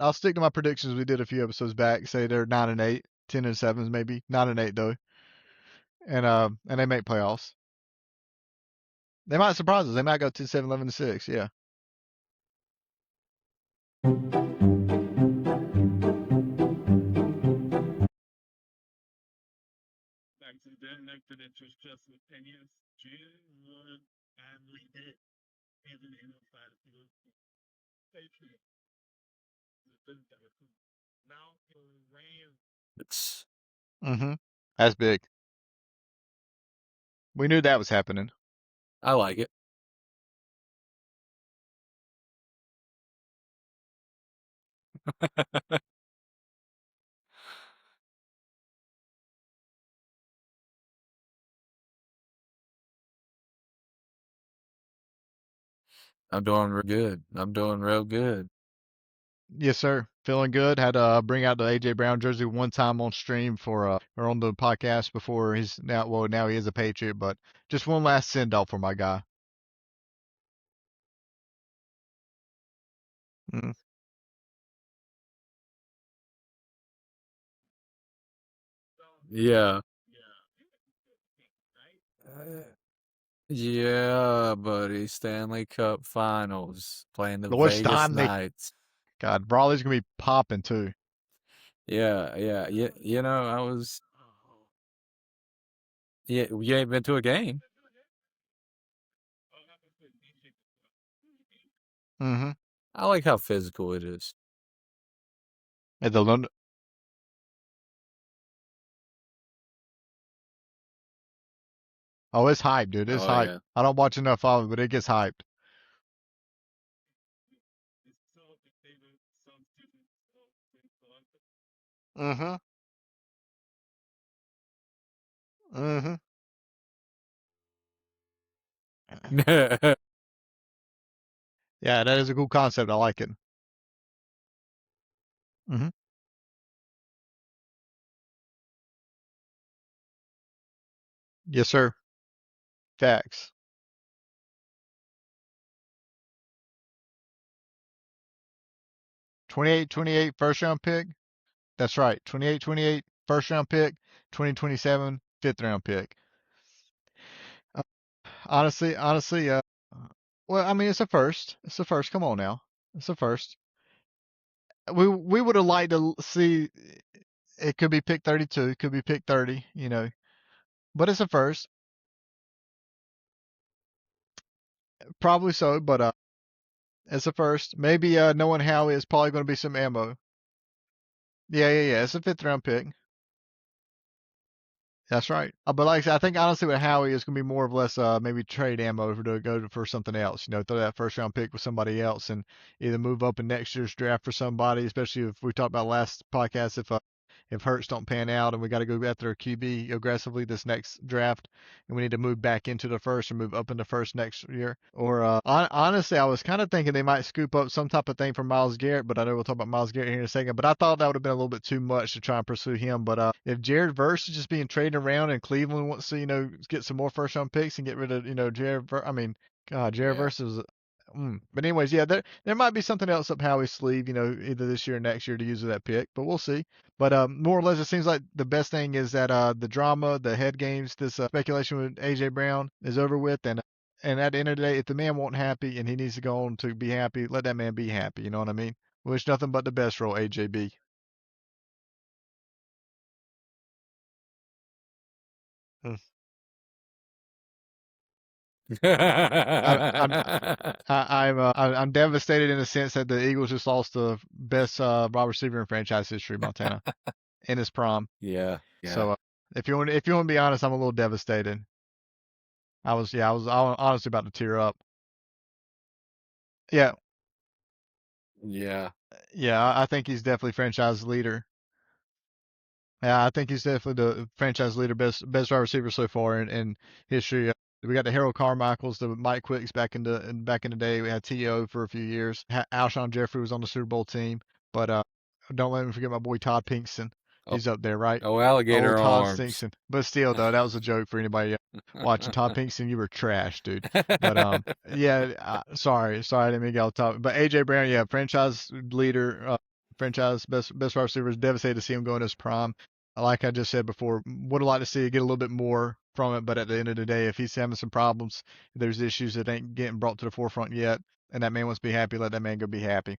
I'll stick to my predictions we did a few episodes back. Say they're 9-8, 10-7 maybe 9-8 though, and they make playoffs. They might surprise us. They might go 10-7, 11-6. Yeah. It's That's big. We knew that was happening. I like it. I'm doing real good. I'm doing real good. Yes, sir. Feeling good. Had to bring out the AJ Brown jersey one time on stream or on the podcast before he's now he is a Patriot, but just one last send off for my guy. Mm. Yeah. Yeah, buddy. Stanley Cup Finals playing the Which Vegas time they Knights. God, Brawley's gonna be popping too. Yeah. I was. Yeah, you ain't been to a game. Mm-hmm. I like how physical it is. At the London. Oh, it's hyped, dude. It's Oh hyped. yeah. I don't watch enough of it, but it gets hyped. Mm-hmm. Mm-hmm. Yeah, that is a cool concept. I like it. Mm-hmm. Yes, sir. Facts. 28-28 first round pick. That's right. 28-28 first round pick. 2027 fifth round pick. Uh, honestly, well, I mean, it's a first. It's a first. Come on now. It's a first. We would have liked to see it could be pick 32, it could be pick 30, but it's a first. Probably so, but it's a first. Maybe knowing Howie is probably going to be some ammo. Yeah. It's a fifth round pick. That's right. But like I said, I think honestly with Howie, it's going to be more or less maybe trade ammo to go for something else. Throw that first round pick with somebody else and either move up in next year's draft for somebody, especially if we talked about last podcast, if Hurts don't pan out and we got to go after a QB aggressively this next draft, and we need to move back into the first or move up into first next year. Or honestly, I was kind of thinking they might scoop up some type of thing for Myles Garrett, but I know we'll talk about Myles Garrett here in a second. But I thought that would have been a little bit too much to try and pursue him. But if Jared Verse is just being traded around and Cleveland wants to, get some more first round picks and get rid of, Jared Verse, I mean, God, Jared Yeah. Verse is. But anyways, yeah, there might be something else up Howie's sleeve, either this year or next year to use that pick, but we'll see. But more or less, it seems like the best thing is that the drama, the head games, this speculation with AJ Brown is over with, and at the end of the day, if the man won't happy and he needs to go on to be happy, let that man be happy. You know what I mean? Wish nothing but the best for old AJB. Mm. I'm I'm devastated in the sense that the Eagles just lost the best wide receiver in franchise history, Montana, in his prime. Yeah. So if you want to be honest, I'm a little devastated. I was honestly about to tear up. Yeah, Yeah. yeah, I think he's definitely franchise leader. Yeah, I think he's definitely the franchise leader, best wide receiver so far in history. We got the Harold Carmichaels, the Mike Quicks back in the day. We had T.O. for a few years. Alshon Jeffrey was on the Super Bowl team, but don't let me forget my boy Todd Pinkston. Oh, He's up there, right? oh, Old alligator Todd arms. Stinson. But still, though, that was a joke for anybody watching Todd Pinkston. You were trash, dude. But yeah, sorry, I didn't mean to get off topic. But AJ Brown, yeah, franchise leader, franchise best wide receiver. Is devastated to see him go in his prime. Like I just said before, would have liked to see it get a little bit more from it, but at the end of the day, if he's having some problems, there's issues that ain't getting brought to the forefront yet, and that man wants to be happy, let that man go be happy.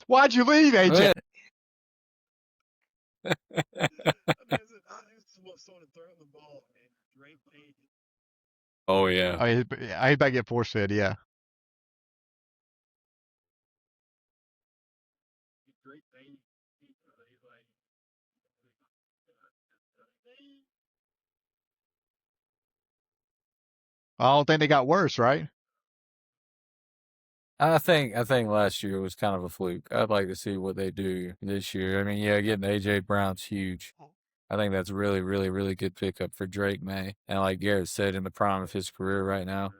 Why'd you leave, AJ? Yeah. Oh yeah. Oh, he's about to get force fed, yeah. I don't think they got worse, right? I think last year was kind of a fluke. I'd like to see what they do this year. I mean, yeah, getting AJ Brown's huge. I think that's really, really, really good pickup for Drake May. And like Garrett said, in the prime of his career right now.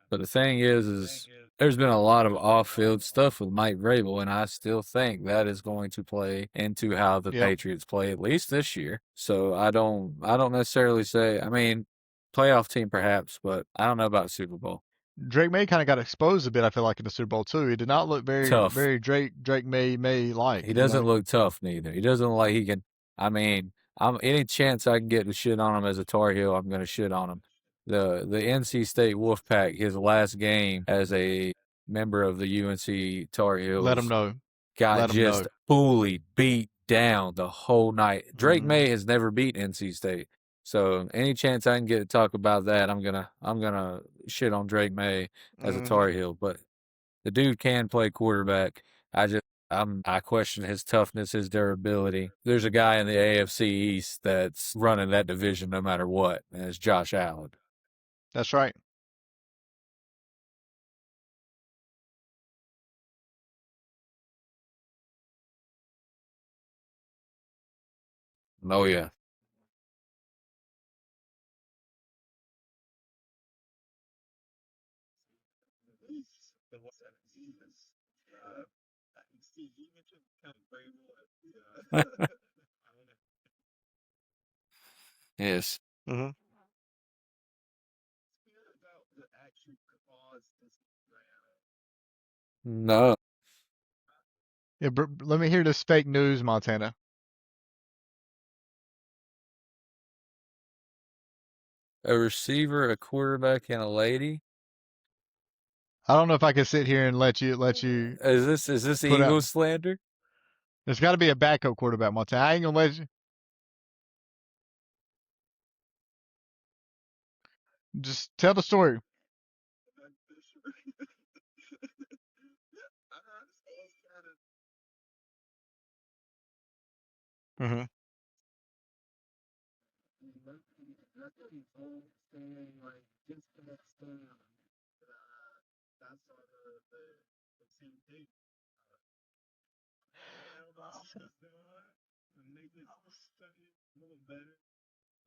But the thing is there's been a lot of off-field stuff with Mike Vrabel, and I still think that is going to play into how the Yep. Patriots play at least this year. So I don't necessarily say. I mean, playoff team perhaps, but I don't know about Super Bowl. Drake May kind of got exposed a bit, I feel like, in the Super Bowl too. He did not look Tough. very Drake May like, He you doesn't know. look tough neither. He doesn't look like he can. I mean, I'm any chance I can get to shit on him as a Tar Heel, I'm going to shit on him. The NC State Wolfpack, his last game as a member of the UNC Tar Let him Heels, know. got Let him know. just fully beat down the whole night. Drake Mm-hmm. May has never beat NC State. So any chance I can get to talk about that, I'm gonna shit on Drake May as a Mm-hmm. Tar Heel. But the dude can play quarterback. I question his toughness, his durability. There's a guy in the AFC East that's running that division no matter what, and it's Josh Allen. That's right. Oh yeah. Yes. Mm-hmm. No. Yeah, let me hear this fake news, Montana. A receiver, a quarterback, and a lady. I don't know if I can sit here and let you Is this put up. Eagles slander? There's got to be a backup quarterback, Montana. I ain't gonna let you. Just tell the story. Mm-hmm.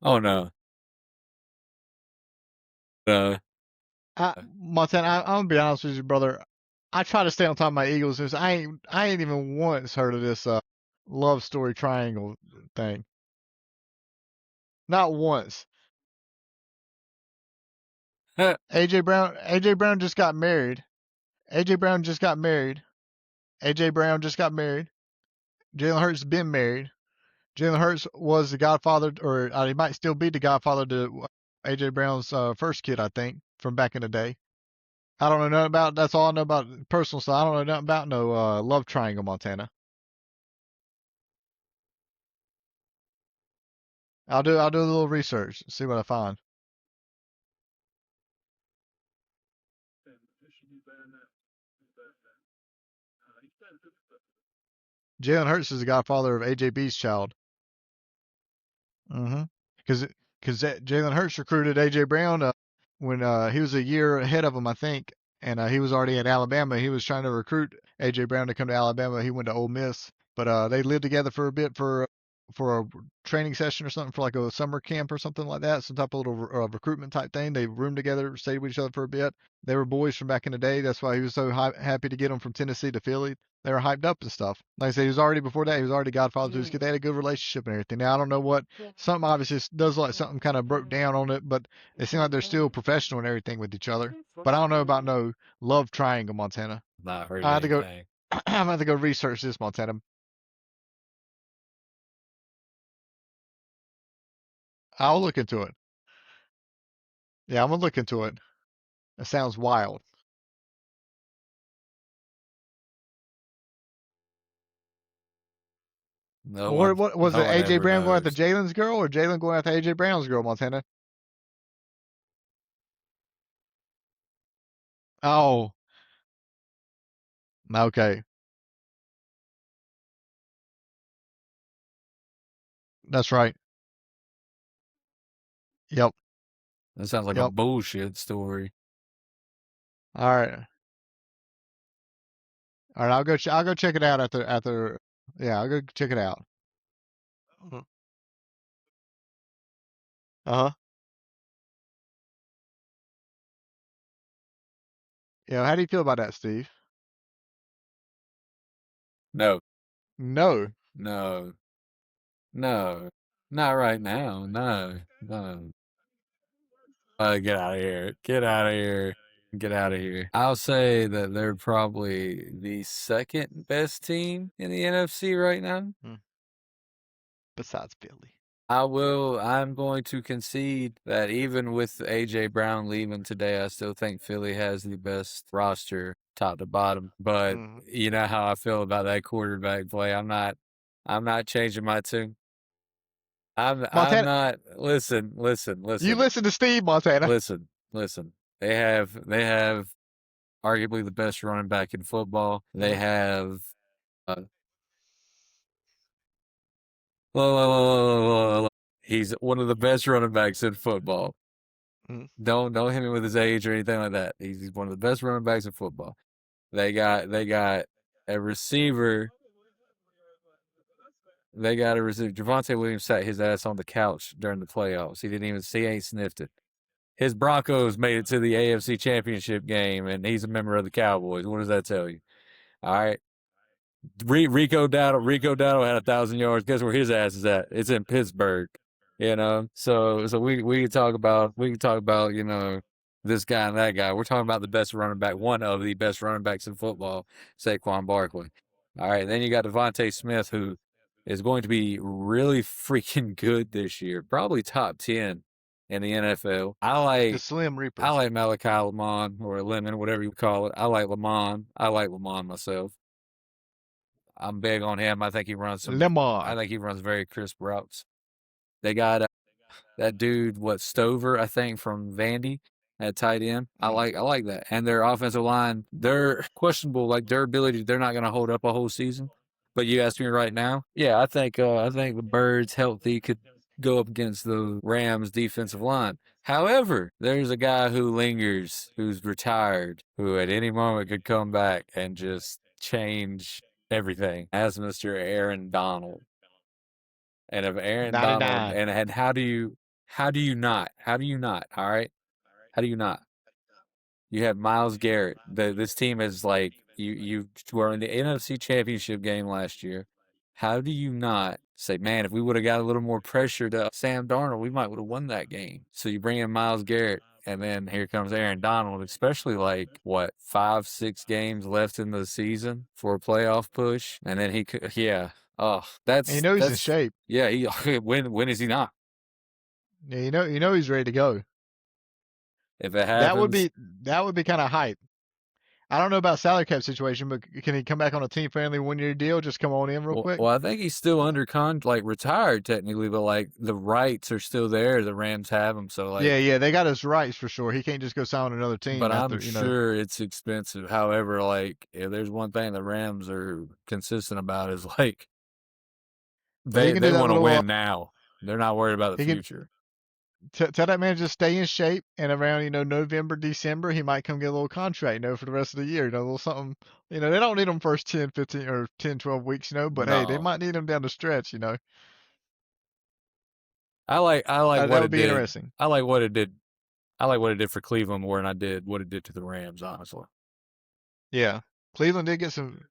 Oh no. No. Montana, I'm gonna be honest with you, brother. I try to stay on top of my Eagles news. I ain't even once heard of this love story triangle thing. Not once. AJ Brown just got married. AJ Brown just got married. AJ Brown just got married. Jalen Hurts been married. Jalen Hurts was the godfather, or he might still be the godfather to AJ Brown's first kid, I think, from back in the day. I don't know nothing about. That's all I know about personal stuff. I don't know nothing about no love triangle, Montana. I'll do a little research, see what I find. Jalen Hurts is the godfather of AJB's child. Mm-hmm. Because Jalen Hurts recruited AJ Brown when he was a year ahead of him, I think, and he was already at Alabama. He was trying to recruit AJ Brown to come to Alabama. He went to Ole Miss, but they lived together for a bit for a training session or something, for like a summer camp or something like that, some type of little recruitment type thing. They roomed together, stayed with each other for a bit. They were boys from back in the day. That's why he was so happy to get them from Tennessee to Philly. They were hyped up and stuff. Like I said, he was already before that. He was already Godfather to his kid. They had a good relationship and everything. Now I don't know what something obviously does like something kind of broke down on it, but it seems like they're still professional and everything with each other. But I don't know about no love triangle, Montana. Not heard I had to go. anything. I'm gonna have to go research this, Montana. I'll look into it. Yeah, I'm gonna look into it. It sounds wild. No What, one, what was no it? one AJ ever Brown going after knows. Jalen's girl, or Jalen going after AJ Brown's girl, Montana? Oh, okay. That's right. Yep. That sounds like a Yep. bullshit story. All right. All right. I'll go check it out after. Yeah, I'll go check it out. Uh huh. Yeah. How do you feel about that, Steve? No, No. no, no, not right now. No, no. Get out of here. Get out of here. Get out of here. I'll say that they're probably the second best team in the NFC right now. Hmm. Besides Philly. I'm going to concede that even with AJ Brown leaving today, I still think Philly has the best roster top to bottom. But Hmm. you know how I feel about that quarterback play. I'm not changing my tune. I'm Montana, not you listen to Steve, Montana. listen. They have arguably the best running back in football. They Hmm. have he's one of the best running backs in football. Hmm. Don't hit me with his age or anything like that. He's one of the best running backs in football. They got a receiver. They got a receiver. Javonte Williams sat his ass on the couch during the playoffs. He didn't even see, ain't sniffed it. His Broncos made it to the AFC Championship game, and he's a member of the Cowboys. What does that tell you? All right. Rico Dowdle had 1,000 yards. Guess where his ass is at? It's in Pittsburgh. You know, so we can talk about this guy and that guy. We're talking about the best running back, one of the best running backs in football, Saquon Barkley. All right, then you got Devontae Smith, who is going to be really freaking good this year, probably top 10 in the NFL. The Slim I Reaper. like Malachi Lemon or Lemon, whatever you call it. I like Lemon. I like Lemon myself. I'm big on him. I Lemon. think he runs very crisp routes. They got that dude, what Stover, I think from Vandy at tight end. Mm. I like that. And their offensive line, they're questionable, like their ability. They're not going to hold up a whole season. But you ask me right now, yeah, I think the Birds healthy could go up against the Rams defensive line. However, there's a guy who lingers, who's retired, who at any moment could come back and just change everything. As Mr. Aaron Donald. And if Aaron Donald 99. and how do you not? All right, how do you not? You have Myles Garrett. This team is like you were in the NFC Championship game last year. How do you not say, man, if we would have got a little more pressure to Sam Darnold, we might would have won that game. So you bring in Myles Garrett, and then here comes Aaron Donald, especially like what 5, 6 games left in the season for a playoff push, and then he could, yeah. Oh, And you know he's in that's shape. yeah. He when is he not? Yeah, you know he's ready to go. If it That would happens, be that would be kind of hype. I don't know about salary cap situation, but can he come back on a team friendly 1 year deal? Just come on in real quick. well, I think he's still under like retired technically, but like the rights are still there. The Rams have him, so Yeah, like, yeah, they got his rights for sure. He can't just go sign on another team but I'm after, you know. sure it's expensive. However, like, if there's one thing the Rams are consistent about is like But he can do they that want to little. win now. They're not worried about the He can future. tell that man to just stay in shape, and around November, December, he might come get a little contract, for the rest of the year. A little something. They don't need him first 10, 15, or 10, 12 weeks, but hey, they No, might need him down the stretch. I like That what would it be did. interesting. I like what it did. I like what it did for Cleveland more than I did what it did to the Rams. Honestly. Yeah, Cleveland did get some.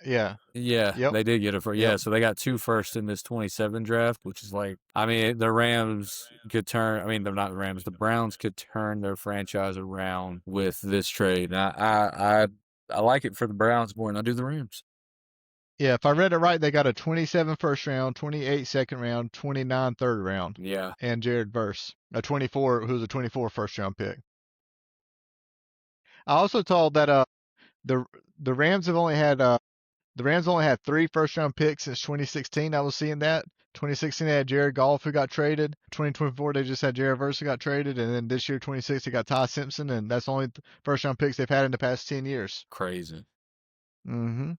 Yeah. Yeah, Yep. they did get it for Yep. so they got 2 firsts in this 27 draft, which is like I mean the Rams could turn I mean they're not the Rams, the Browns could turn their franchise around with this trade. I like it for the Browns more than I do the Rams. Yeah, if I read it right, they got a 27 first round, 28 second round, 29 third round, Yeah, and Jared Verse, a 24, who's a 24 first round pick. I also told that the the Rams have only had the Rams only had 3 first round picks since 2016. I was seeing that. 2016 they had Jared Goff who got traded. 2024 they just had Jared Verse who got traded, and then this year 26 they got Ty Simpson, and that's the only first round picks they've had in the past 10 years. crazy. Mm-hmm.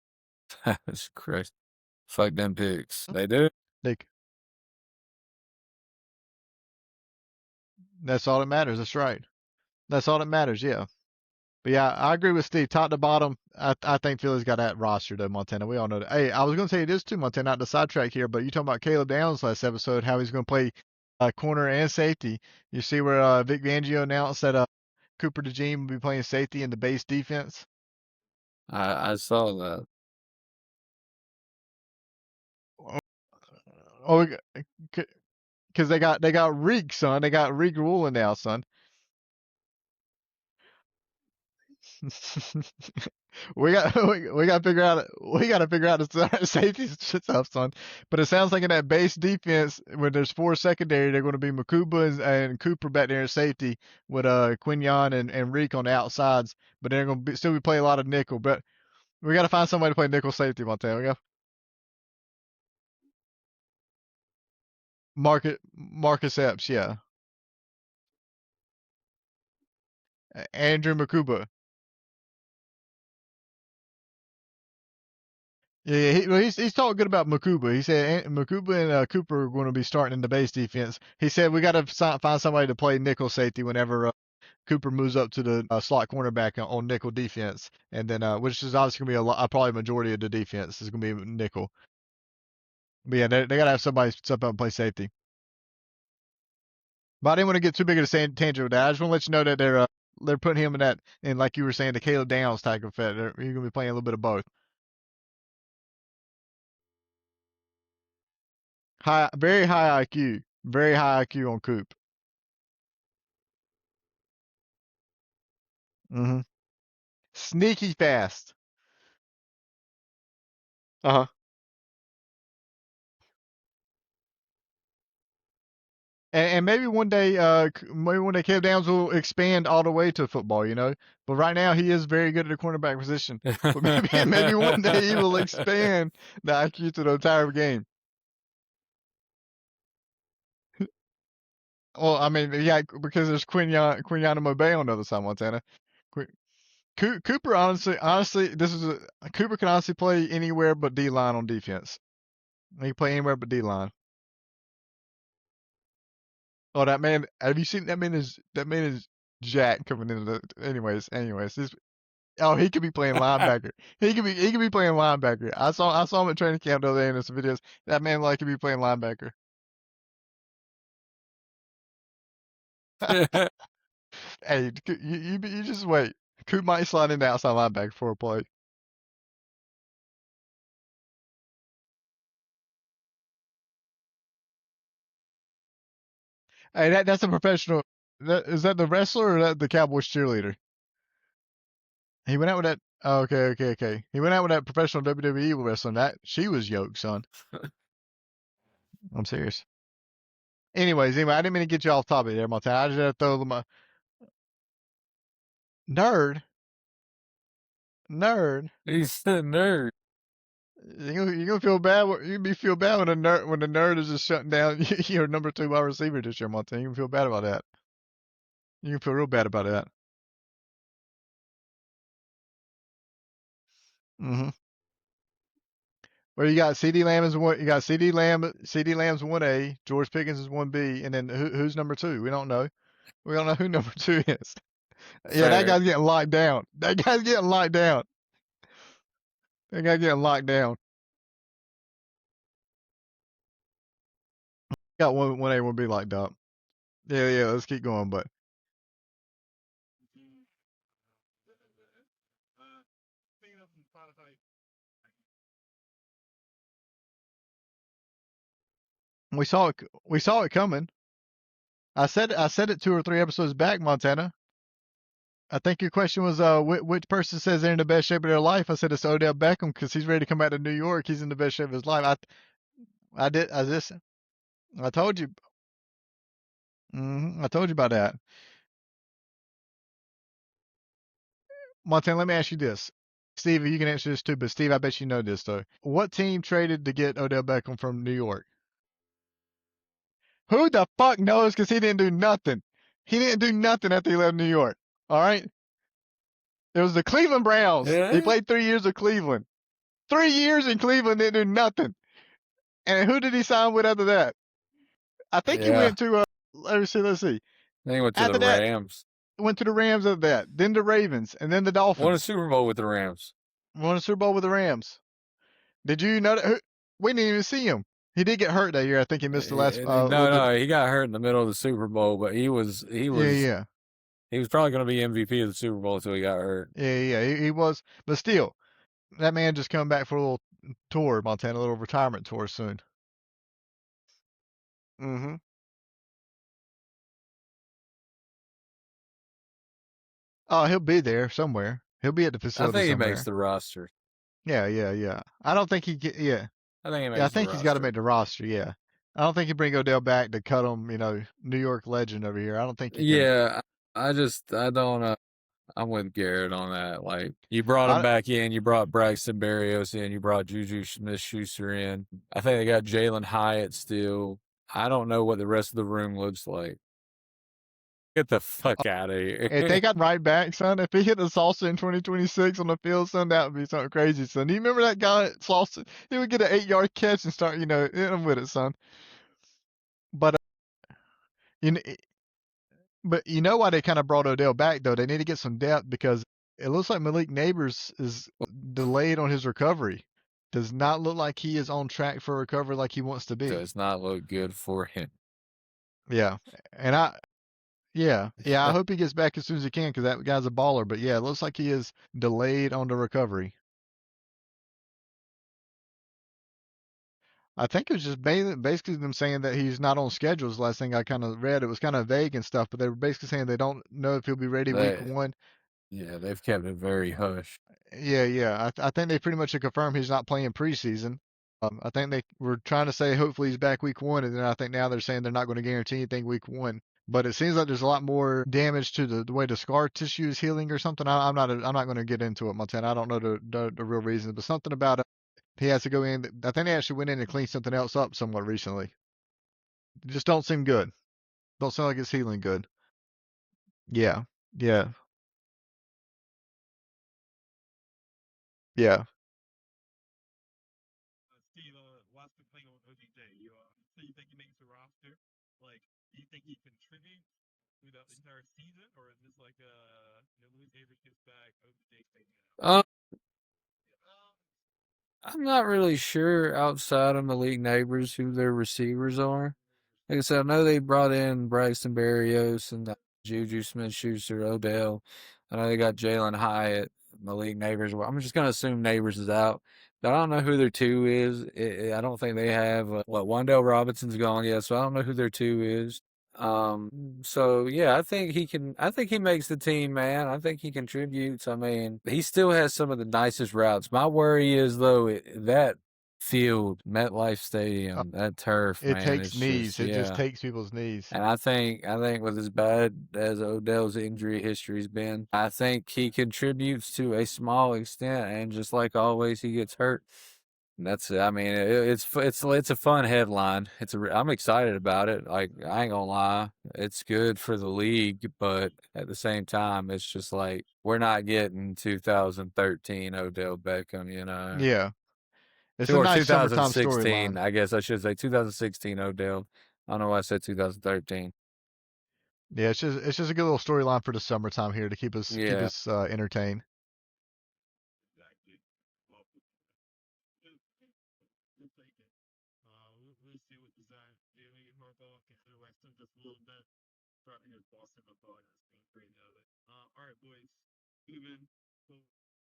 That's crazy. Fuck them picks. They do. They, that's all that matters. That's right. That's all that matters. Yeah. But yeah, I agree with Steve. Top to bottom, I think Philly's got that roster though, Montana. We all know that. Hey, I was going to say this too, Montana, not to sidetrack here, but you talking about Caleb Downs last episode, how he's going to play corner and safety. You see where Vic Fangio announced that Cooper DeJean will be playing safety in the base defense. I saw that. Oh, because they got Reek, son. They got Reek ruling now, son. we got to figure out the safety stuff, son. But it sounds like in that base defense, when there's 4 secondary, they're going to be Makuba and Cooper back there in safety with Quinyon and Reek on the outsides. But they're going to still be playing a lot of nickel. But we got to find somebody to play nickel safety, Montana. We got Marcus Epps, yeah, Andrew Makuba. Yeah, he's talking good about Makuba. He said Makuba and Cooper are going to be starting in the base defense. He said we got to find somebody to play nickel safety whenever Cooper moves up to the slot cornerback on nickel defense, and then which is obviously going to be probably a majority of the defense is going to be nickel. But yeah, they got to have somebody step up and play safety. But I didn't want to get too big of a tangent with that. I just want to let you know that they're putting him in that, and like you were saying, the Caleb Downs type of fit. He's going to be playing a little bit of both. Very high IQ, very high IQ on Coop. Mm-hmm. Sneaky fast. Uh-huh. And maybe one day Caleb Downs will expand all the way to football, you know. But right now he is very good at the cornerback position. But maybe one day he will expand the IQ to the entire game. Well, I mean, yeah, because there's Quinyon Mobe on the other side, Montana. Cooper honestly, Cooper can honestly play anywhere but D line on defense. He can play anywhere but D line. Oh, that man! Have you seen that man is Jack coming into the. Anyways. Oh, he could be playing linebacker. He could be playing linebacker. I saw him at training camp the other day in some videos. That man like could be playing linebacker. Hey, you just wait. Coop might slide into outside linebacker for a play. Hey, that's a professional. Is that the wrestler or that the Cowboys cheerleader? He went out with that. Oh, okay. He went out with that professional WWE wrestler. That she was yoked, son. I'm serious. Anyway, I didn't mean to get you off topic there, Montana. I just had to throw my nerd, nerd. He's a nerd. You gonna feel bad. You be feel bad when the nerd is just shutting down your number 2 wide receiver this year, Montana. You can feel bad about that. You can feel real bad about that. Mm-hmm. Well, you got CD Lamb is one. You got CD Lamb. CD Lamb's 1A. George Pickens is 1B, and then who's number 2? We don't know. We don't know who number 2 is. Yeah, that Fair. guy's getting locked down. That guy's getting locked down. That guy's getting locked down. Got one A, 1B locked up. Yeah. Let's keep going, but we saw it. We saw it coming. I said it 2 or 3 episodes back, Montana. I think your question was which person says they're in the best shape of their life. I said it's Odell Beckham because he's ready to come back to New York. He's in the best shape of his life. I told you. I told you about that. Montana, let me ask you this. Steve, you can answer this too, but Steve, I bet you know this though. What team traded to get Odell Beckham from New York? Who the fuck knows? Because he didn't do nothing. He didn't do nothing after he left New York. All right. It was the Cleveland Browns. He Yeah, played 3 years with Cleveland. 3 years in Cleveland didn't do nothing. And who did he sign with after that? I think he yeah. went to let me see, let's see. Then he went to the After that, Rams. went to the Rams after that, then the Ravens, and then the Won a Dolphins. Super Bowl with the Rams. Won a Super Bowl with the Rams. Did you know that? We didn't even see him. He did get hurt that year. I think he missed the last little No, bit. no, he got hurt in the middle of the Super Bowl, but Yeah, yeah, he was probably going to be MVP of the Super Bowl until he got hurt. yeah. He was, but still, that man just coming back for a little tour, Montana, a little retirement tour soon. Mm-hmm. Oh, he'll be there somewhere. He'll be at the I facility think he makes somewhere. the roster. Yeah, yeah, yeah. I don't think he get. Yeah, I think he yeah. I makes the think he's got to roster. make the roster. Yeah. I don't think he bring Odell back to cut him. New York legend over here. I don't think he can. Yeah, I don't I'm with Garrett on that. Like, you brought him I back in, you brought Braxton Berrios in, you brought Juju Smith-Schuster in. I think they got Jalen Hyatt still. I don't know what the rest of the room looks like. Get the fuck out of here. If they got right back, son, if he hit the salsa in 2026 on the field, son, that would be something crazy, son. Do you remember that guy at salsa? He would get an 8 yard catch and start, hit him with it, son. But you know, but you know why they kind of brought Odell back though? They need to get some depth because it looks like Malik Neighbors is delayed on his recovery. Does not look like he is on track for recovery like he wants to be. Does not look good for him. Yeah, and yeah, I hope he gets back as soon as he can because that guy's a baller. But yeah, it looks like he is delayed on the recovery. I think it was just basically them saying that he's not on schedules. Last thing I kind of read, it was kind of vague and stuff, but they were basically saying they don't know if he'll be ready week They, one. yeah, they've kept it very hush. Yeah, yeah. I think they pretty much have confirmed he's not playing preseason. I think they were trying to say hopefully he's back week one, and then I think now they're saying they're not going to guarantee anything week one. But it seems like there's a lot more damage to the way the scar tissue is healing or something. I'm not going to get into it, Montana. I don't know the real reason, but something about it. He has to go in. I think they actually went in and cleaned something else up somewhat recently. It just don't seem good. Don't sound like it's healing good. Yeah, yeah, yeah. Um, I'm not really sure outside of Malik Neighbors who their receivers are. Like I said, I know they brought in Braxton Berrios and Juju Smith-Schuster, Odell. I know they got Jalen Hyatt, Malik Neighbors. Well, I'm just gonna assume Neighbors is out, but I don't know who their two is. I don't think they have Wandale Robinson's gone yet, so I don't know who their two is. So yeah, I think he can. I think he makes the team, man. I think he contributes. I mean, he still has some of the nicest routes. My worry is though that field, MetLife Uh, Stadium, that turf, it man. takes It's just knees. It just yeah. takes people's knees. And I think with as bad as Odell's injury history's been, I think he contributes to a small extent. And just like always, he gets hurt. And that's I mean, it's a fun headline. I'm excited about it. Like, I ain't gonna lie, it's good for the league, but at the same time, it's just like we're not getting 2013 Odell Beckham, Yeah, it's a or nice summertime 2016. storyline. I guess I should say 2016 Odell. I don't know why I said 2013. Yeah, it's just a good little storyline for the summertime here to keep Yeah. us entertained.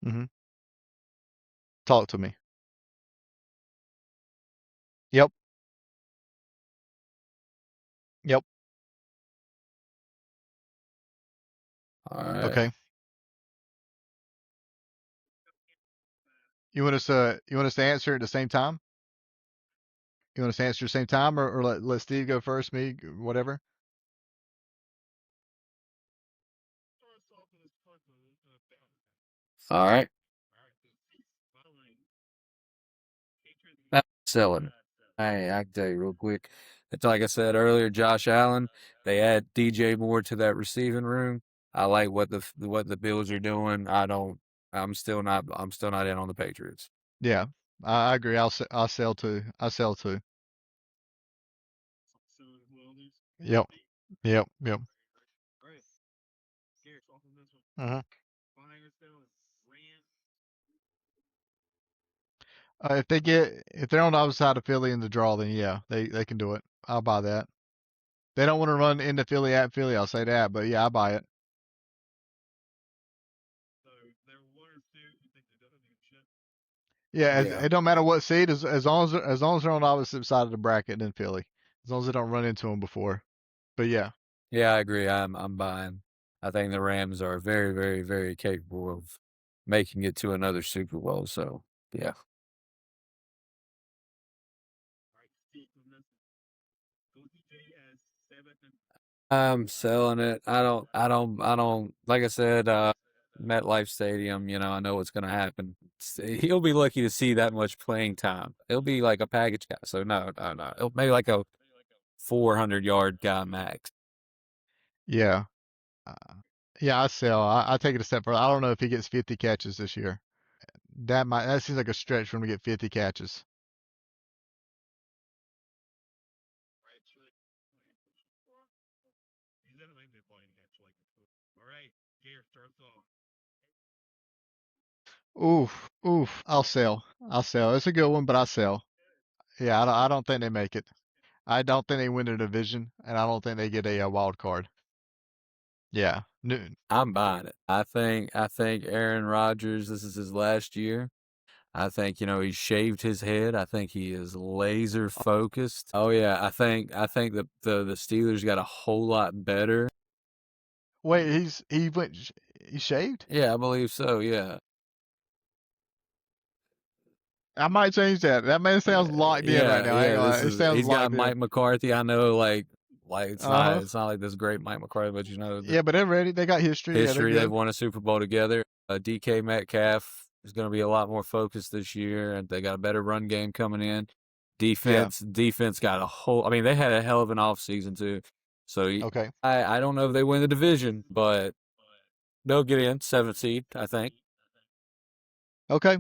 Hmm. Talk to me. Yep, yep. All right. Okay. You want us to answer at the same time? You want us to answer at the same time, or let Steve go first, me, whatever? All right. Selling. Hey, I can tell you real quick. It's like I said earlier, Josh Allen. They add DJ Moore to that receiving room. I like what the Bills are doing. I don't. I'm still not. I'm still not in on the Patriots. Yeah, I agree. I'll sell too. I sell too. Yep. Yep. Yep. Uh-huh. If they're on the other side of Philly in the draw, then yeah, they can do it. I'll buy that. They don't want to run into Philly at Philly. I'll say that, but yeah, I buy it. Yeah, Yeah. it don't matter what seed, as long as they're on the opposite side of the bracket than Philly, as long as they don't run into them before. But yeah, Yeah, I agree. I'm buying. I think the Rams are very, very, very capable of making it to another Super Bowl. So yeah. I'm selling it. I don't, like I said, MetLife Stadium, I know what's going to happen. He'll be lucky to see that much playing time. It'll be like a package guy. So no, no, no. It'll maybe like a 400-yard guy max. yeah, uh, yeah. I sell. I take it a step further. I don't know if he gets 50 catches this year. That seems like a stretch for him to get 50 catches. Oof, oof. I'll sell. I'll sell. It's a good one, but I sell. Yeah, I don't think they make it. I don't think they win the division, and I don't think they get a wild card. Yeah, I'm buying it. I think Aaron Rodgers, this is his last year. I think, he shaved his head. I think he is laser focused. Oh yeah, I think the Steelers got a whole lot better. wait. He shaved. Yeah, I believe so. Yeah. I might change that. That man sounds locked in right Yeah, now. I ain't yeah. gonna This lie. It is sounds he's got locked in. Mike McCarthy. I know, like it's Uh not huh. it's not like this great Mike McCarthy, but the Yeah, but they're ready. They got history. Yeah, they're history. They've good. won a Super Bowl together. DK Metcalf is going to be a lot more focused this year, and they got a better run game coming in. Yeah. Defense got a whole. I mean, they had a hell of an offseason too. So Okay. I don't know if they win the division, but they'll get in 7th seed, I think. Okay.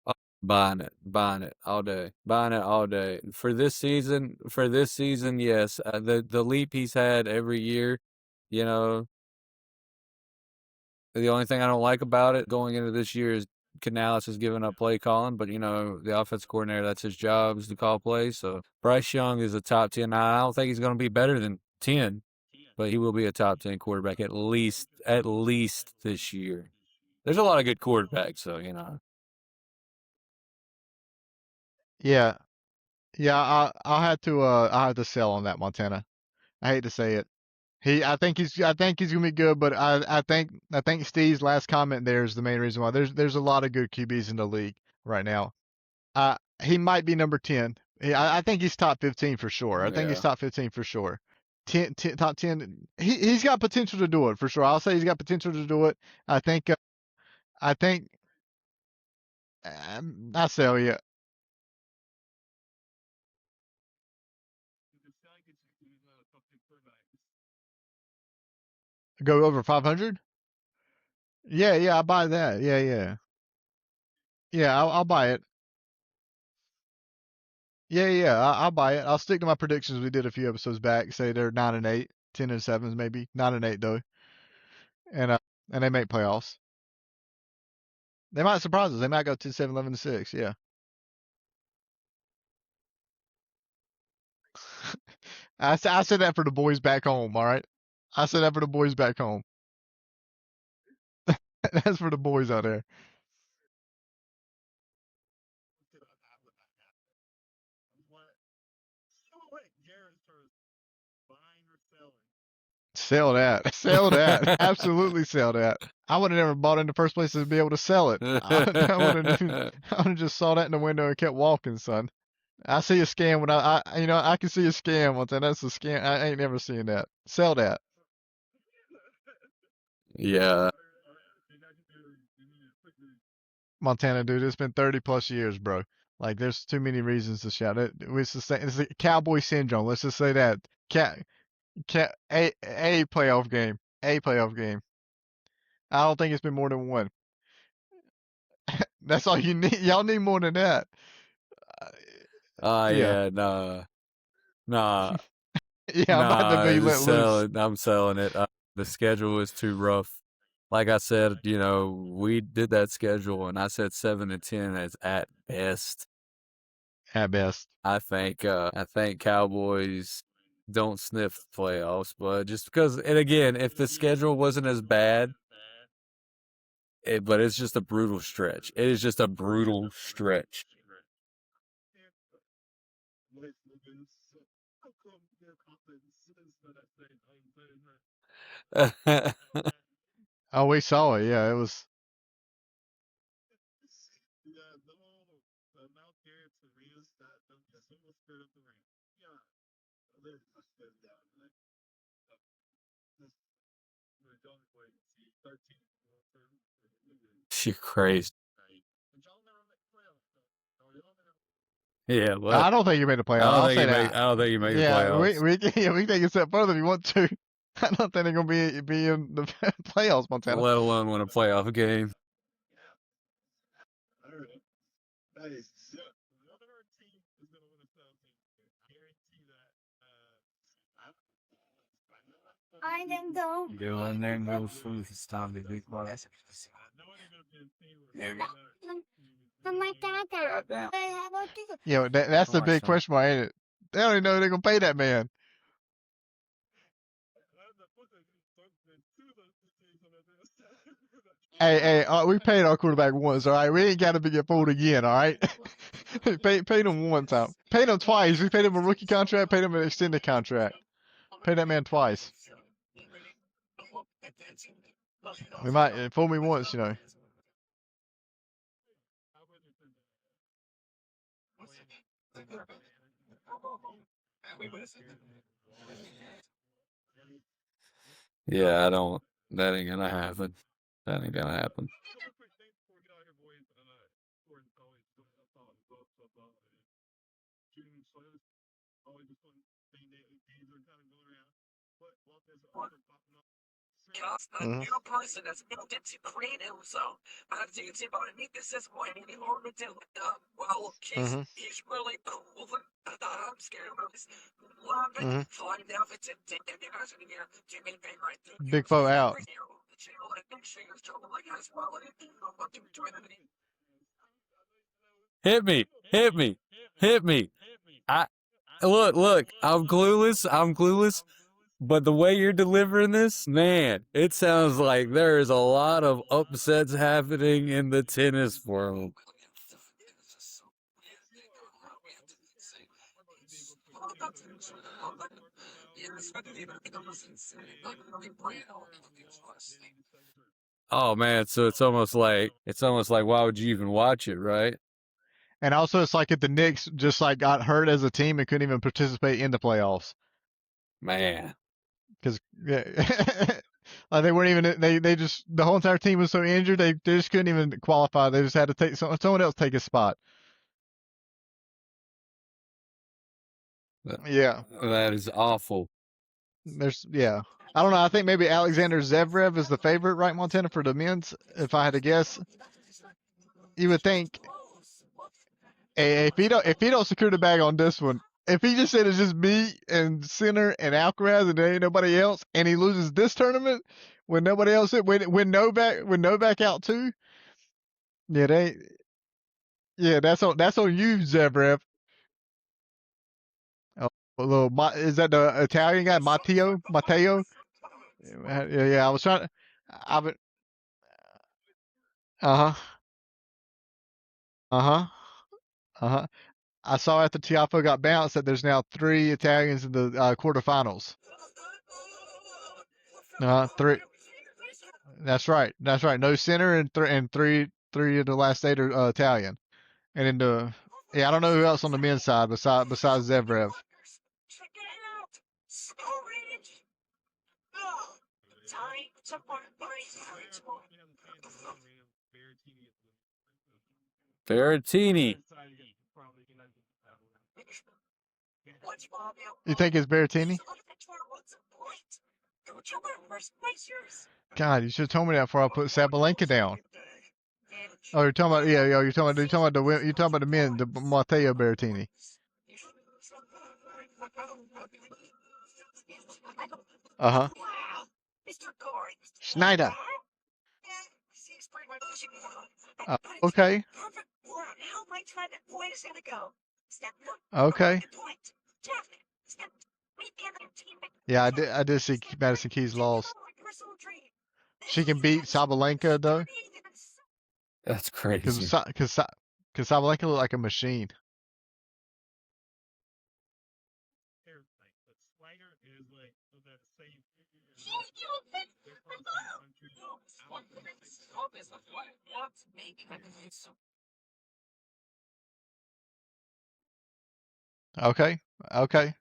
Oh, buying it all day, buying it all day. For this season, yes. The leap he's had every year, you know, the only thing I don't like about it going into this year is Canales has given up play calling, but the offense coordinator, that's his job is to call plays. So Bryce Young is a top 10. Now, I don't think he's going to be better than 10, but he will be a top 10 quarterback at least this year. There's a lot of good quarterbacks, so. Yeah. Yeah. I'll have to sell on that Montana. I hate to say it. I think he's gonna be good, but I think Steve's last comment there is the main reason why. There's a lot of good QBs in the league right now. He might be number 10. I think he's top 15 for sure. I think he's Yeah. top 15 for sure. Top 10. He's got potential to do it for sure. I'll say he's got potential to do it. I think. I think. I sell you. Go over 500. Yeah, yeah, I'll buy that. Yeah, yeah, yeah. I'll buy it. Yeah, yeah, I'll buy it. I'll stick to my predictions we did a few episodes back. Say they're 9-8, 10-7, maybe 9-8 though, and and they make playoffs. They might surprise us. They might go 10-7, 11-6. Yeah. I said that for the boys back home. All right. I said that for the boys back home. That's for the boys out there. Sell that. Sell that. Absolutely sell that. I would have never bought it in the first place to be able to sell it. I would have just saw that in the window and kept walking, son. I see a scam when I can see a scam once, and that's a scam. I ain't never seen that. Sell that. Yeah. Montana, dude, it's been 30 plus years, bro. Like, there's too many reasons to shout it. It's the cowboy syndrome. Let's just say that. A playoff game. A playoff game. I don't think it's been more than one. That's all you need. Y'all need more than that. Uh, yeah. Yeah, nah, Yeah, I'm about to be let loose. I'm selling it. The schedule is too rough. Like I said, we did that schedule, and I said 7-10 as at best. At best. I think Cowboys don't sniff the playoffs, but just because, and again, if the schedule wasn't as bad, but it's just a brutal stretch. It is just a brutal stretch. Oh, we saw it. Yeah, it was. You're crazy. Yeah, well, I don't think you made the I playoffs. don't I'll think say you make. that. I don't think you make the Yeah, playoffs. we take it a step further if you want to. I don't think they're gonna be in the playoffs, Montana. Let alone win a playoff game. I didn't go. Go in there and go through this time to be quiet. I'm like that. Yeah, that's the big question mark, ain't it? They don't even know they're gonna pay that man. Hey, we paid our quarterback once, all right? We ain't got to be get fooled again, all right? Paid him one time. Paid him twice. We paid him a rookie contract, paid him an extended contract. Paid that man twice. We might fool me once, Yeah, I don't. That ain't gonna happen. That ain't gonna happen. Mhm. Mhm. Mhm. Big foe out. Hit me! Hit me! Hit me! I look. I'm clueless. But the way you're delivering this, man, it sounds like there is a lot of upsets happening in the tennis world. Oh man, so it's almost like why would you even watch it, right? And also, it's like if the Knicks just like got hurt as a team and couldn't even participate in the playoffs Man. because yeah, like they weren't even they just the whole entire team was so injured they just couldn't even qualify. They just had to take someone else take a spot. Yeah, That is awful. yeah. I don't know. I think maybe Alexander Zverev is the favorite, right, Montana, for the men's. If I had to guess, you would think if he don't secure the bag on this one, if he just said it's just me and Sinner and Alcaraz and there ain't nobody else, and he loses this tournament when nobody else when Novak out too, yeah, that's on you, Zverev. Oh, a little is that the Italian guy, Matteo? Yeah, I was trying. I would. Uh huh. Uh huh. Uh huh. I saw after Tiafoe got bounced that there's now 3 Italians in the quarterfinals. Three. That's right. That's right. No center and three of the last eight are Italian. And then I don't know who else on the men's side besides Zverev. Berrettini. You think it's Berrettini? God, you should have told me that before I put Sabalenka down. Oh, you're talking about you're talking about the men, the Matteo Berrettini. Uh-huh. Schneider. Okay. Okay. Yeah, I did see Madison Keys lost. She can beat Sabalenka though, That's because crazy. Sabalenka looked like a machine. Okay. Okay.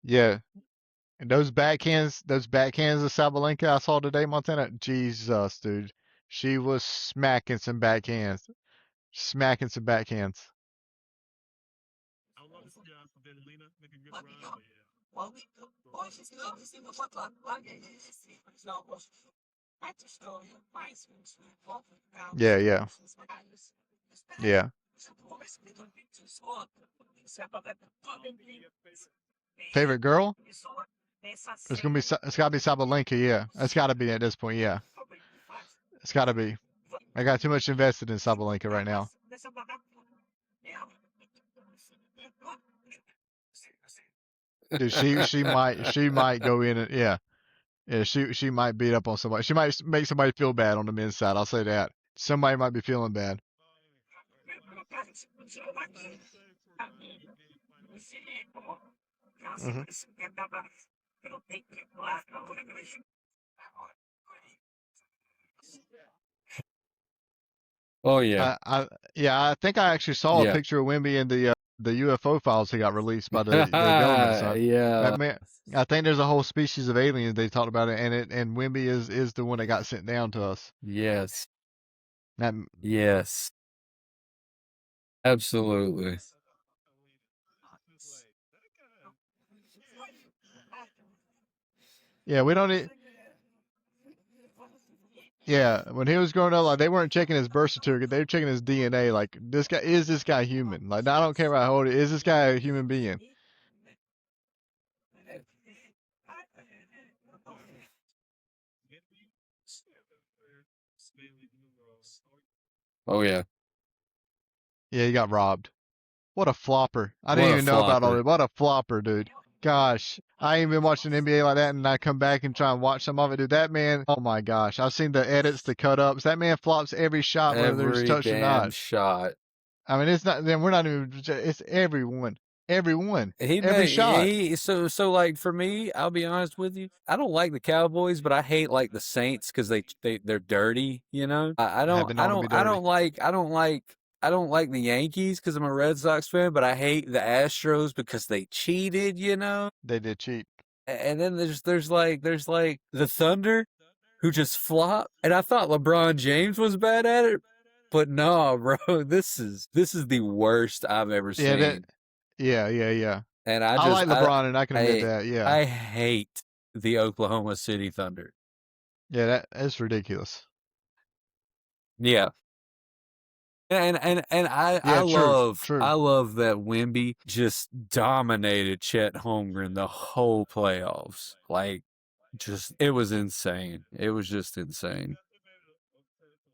Yeah. And those backhands of Sabalenka I saw today, Montana. Jesus, dude. She was smacking some backhands. Smacking some backhands. Yeah, yeah. Yeah. Favorite girl? It's gotta be Sabalenka, yeah. It's gotta be at this point, yeah. It's gotta be. I got too much invested in Sabalenka right now. Dude, she might go in and yeah, she might beat up on somebody. She might make somebody feel bad on the men's side. I'll say that. Somebody might be feeling bad. Hmm. Oh yeah. I think I actually saw a Yeah. picture of Wemby in the UFO files that got released by the government. So that Yeah. man, I think there's a whole species of aliens they talked about it, and Wemby is the one that got sent down to us. Yes. That Yes. Absolutely. yeah, we don't need. Yeah, when he was growing up, like they weren't checking his birth certificate; they were checking his DNA. Like this guy human? Like I don't care about how old he is. This guy a human being? Oh yeah. Yeah, he got robbed. What a flopper! I didn't What a even know about all flopper. this. What a flopper, dude. Gosh, I ain't been watching NBA like that, and I come back and try and watch some of it, dude. That man, oh my gosh, I've seen the edits, the cut ups. That man flops every shot, whether he's Every touched or damn not. shot. I mean, it's not. Then we're not even. It's everyone, everyone, He every may shot. so like for me, I'll be honest with you. I don't like the Cowboys, but I hate like the Saints because they're dirty. You know, I Have don't been I known to be don't I dirty. don't like I don't like I don't like the Yankees because I'm a Red Sox fan, but I hate the Astros because they cheated. You know, They did cheat. and then there's like the Thunder who just flop, and I thought LeBron James was bad at it, but no, bro, this is the worst I've ever Yeah, that. seen. Yeah. And I like LeBron, and I can admit that. Yeah, I hate the Oklahoma City Thunder. yeah, that's ridiculous. Yeah. And I Yeah, true, love true. I love that Wemby just dominated Chet Holmgren the whole playoffs. Like just it was insane. It was just insane.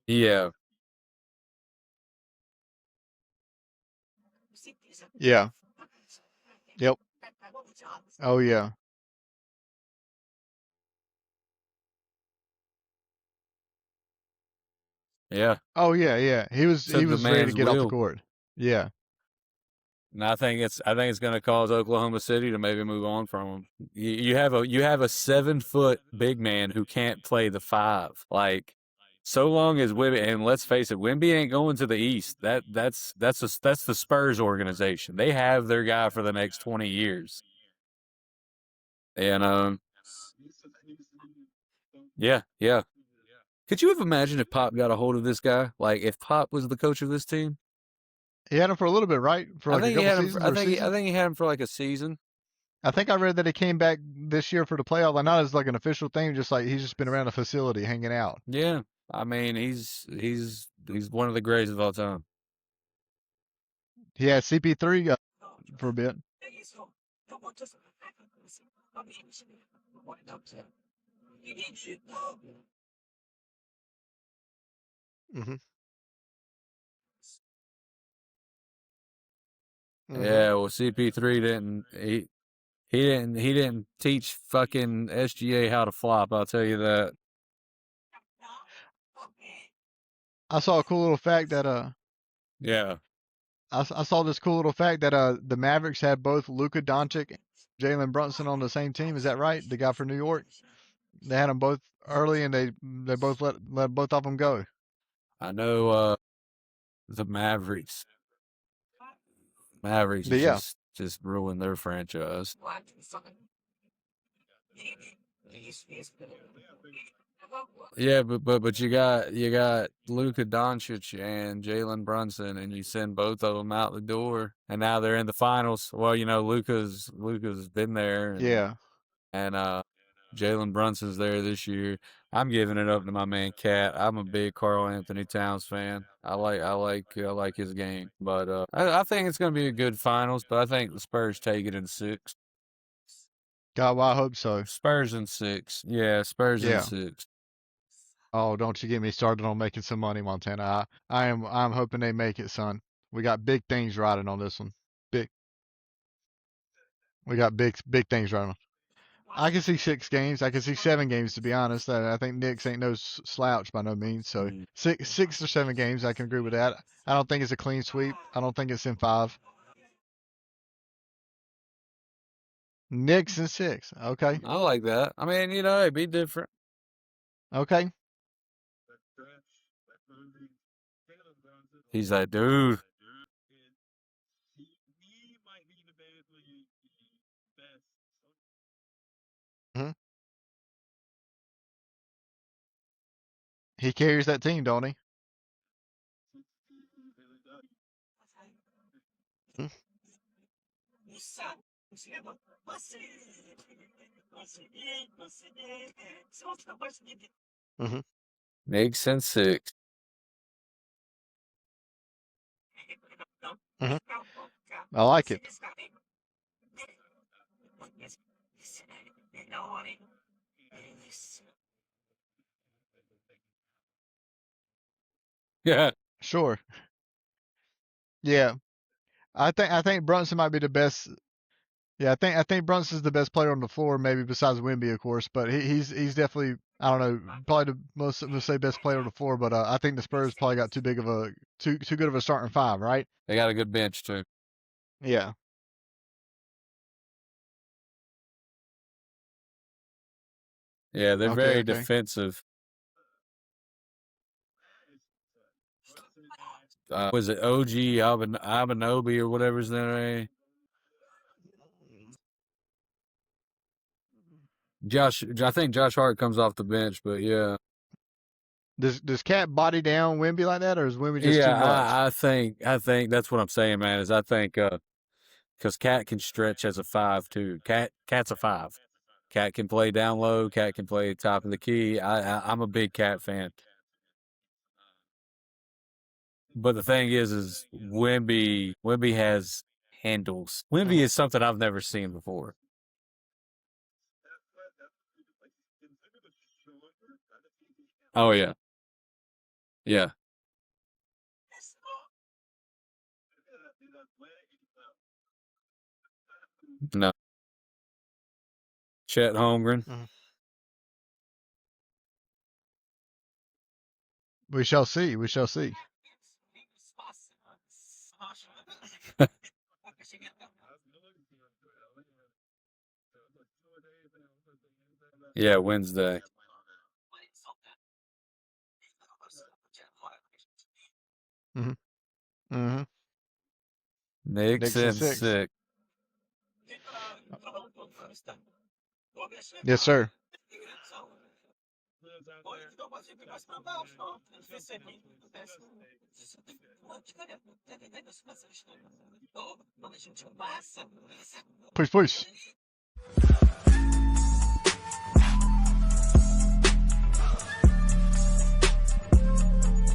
Yeah. Yeah. Yep. Oh yeah. Yeah. Oh yeah. He was Said the ready to man's get off the will. court. Yeah. And I think it's going to cause Oklahoma City to maybe move on from him. You have a 7-foot big man who can't play the 5. Like, so long as Wimby, and let's face it, Wimby ain't going to the East. That's the Spurs organization. They have their guy for the next 20 years. And yeah. Could you have imagined if Pop got a hold of this guy? Like, if Pop was the coach of this team? He had him for a little bit, right? For like a couple seasons or a season? I think he had him for like a season. I think I read that he came back this year for the playoff, like not as like an official thing, just like he's just been around the facility hanging out. Yeah, I mean he's one of the greatest of all time. He had CP3 for a bit. Mm-hmm. Mm-hmm. Yeah, well, CP3 didn't teach fucking SGA how to flop. I'll tell you that. I saw a cool little fact that Yeah. I saw this cool little fact that the Mavericks had both Luka Doncic and Jalen Brunson on the same team. Is that right? The guy for New York. They had them both early, and they both let both of them go. I know the Mavericks. Mavericks But yeah, just ruined their franchise. Yeah, but you got Luka Doncic and Jalen Brunson, and you send both of them out the door, and now they're in the finals. Well, you know, Luka's been there, yeah. and Jalen Brunson's there this year. I'm giving it up to my man Cat. I'm a big Karl Anthony Towns fan. I like his game, but I think it's gonna be a good finals. But I think the Spurs take it in 6. God, well, I hope so. Spurs in 6. Yeah, Spurs in Yeah. 6. Oh, don't you get me started on making some money, Montana. I'm hoping they make it, son. We got big things riding on this one. Big. We got big things riding on. I can see 6 games. I can see 7 games, to be honest. I think Knicks ain't no slouch by no means. So 6 or 7 games, I can agree with that. I don't think it's a clean sweep. I don't think it's in 5. Knicks in 6. Okay. I like that. I mean, you know, it'd be different. Okay. He's that dude. Hmm. He carries that team, don't he? Hmm. Hmm. Knicks in 6. Hmm. I like it. Yeah. Sure. Yeah. I think Brunson might be the best. Yeah, I think Brunson's the best player on the floor, maybe besides Wimby, of course. But he's definitely, I don't know, probably the most, let's say, best player on the floor. But I think the Spurs probably got too good of a starting 5, right? They got a good bench too. Yeah. Yeah, they're Okay. very Okay. defensive. Was it OG Abanobi or whatever his name? I think Josh Hart comes off the bench, but yeah. Does Cat body down Wimby like that, or is Wimby just too much? I think that's what I'm saying, man. Is I think because Cat can stretch as a 5 too. Cat's a 5. Cat can play down low. Cat can play top of the key. I'm a big Cat fan. But the thing is Wimby has handles. Wimby is something I've never seen before. Oh yeah, yeah. No, Chet Holmgren. Mhm. We shall see. We shall see. Yeah, Wednesday. Mm-hmm. Mm-hmm. Knicks Knicks and and 6. 6. Yes, sir. Push, push.